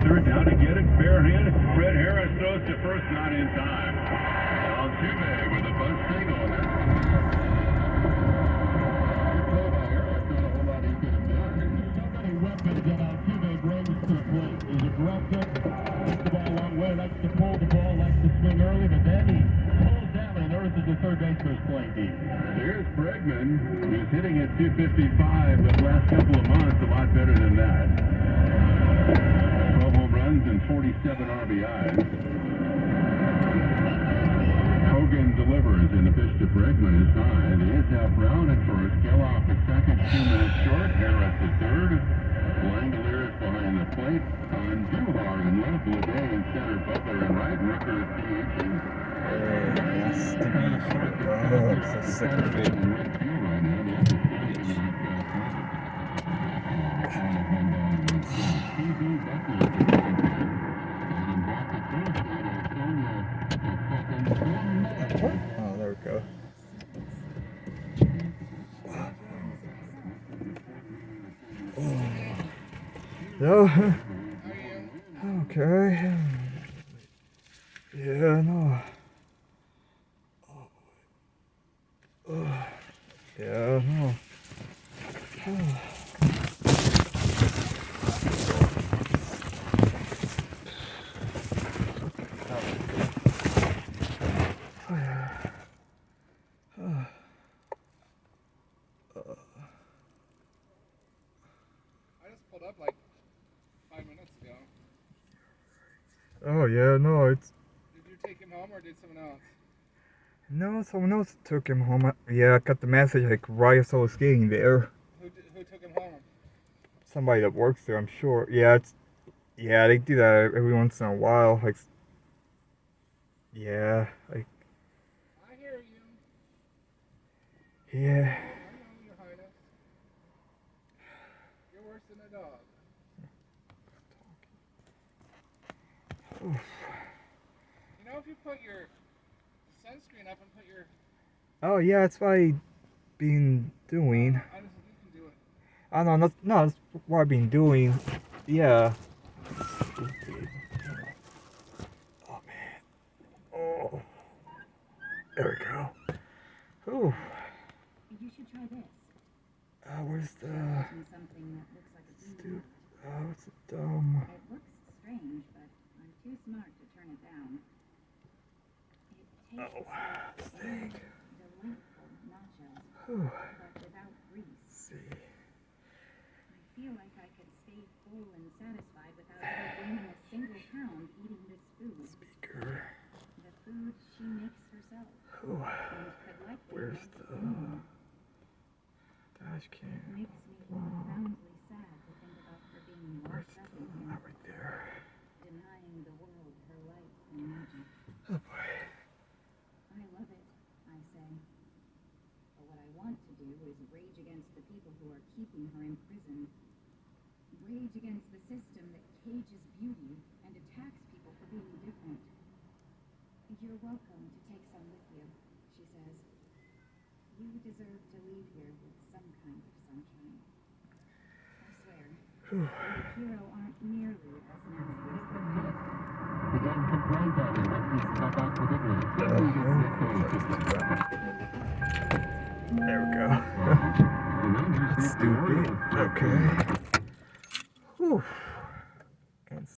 third, down to get it, barehanded. Fred Harris throws to first, not in time. Altuve with a bunt single. Weapons and Altuve brings to the plate. He's aggressive, gets the ball a long way, likes to pull the ball, likes to swing early, but then he pulls down and earns the third baseman is playing deep. Here's Bregman, who's hitting at 255 the last couple of months, a lot better than that. 12 home runs and 47 RBIs. Hogan delivers, and the pitch to Bregman is high. It is now Brown at first, Geloff at second, 2 minutes short, Harris at third. Langolier is behind the plate on Duhar and left, Leday in center, Butler and right, Ricker at DH. Oh, I'm so sick of it. Oh, there we go. Yeah. Okay. Yeah, no. Yeah, no. Pulled up like 5 minutes ago. Oh, yeah, no, it's... Did you take him home or did someone else? No, someone else took him home. Yeah, I got the message like right as I was getting there. Who took him home? Somebody that works there, I'm sure. Yeah, yeah, they do that every once in a while. Like, yeah, like. I hear you. Yeah. I know, Your Highness. You're worse than a dog. Oof. You know, if you put your sunscreen up and put your... Oh, yeah, that's what I've been doing. Honestly, you can do it. I don't know, no, that's what I've been doing. Yeah. Stupid. Oh, man. Oh. There we go. Ooh. You should try this. Where's the... Something that looks like a Dude, what's it, dumb? It looks strange, but I'm too smart to turn it down. It tastes Thing. delightful nachos, Whew. but without grease. See. I feel like I could stay full and satisfied without ever gaining a single pound eating this food. Speaker. The food she makes herself. Ooh. And could likely Where's make the anyone. dash cam? It makes me profoundly sad to think about her being Where's locked up the... in here, Not right there. denying the world her life and magic. Oh, boy. I love it, I say. But what I want to do is rage against the people who are keeping her in prison. Rage against the system that cages beauty and attacks people for being different. You're welcome to take some with you, she says. You deserve to leave here with some kind of sunshine. I swear, your hero aren't nearly as nasty as the dead. Again, complaint on him. He's come back with Italy. There we go. Stupid. Okay.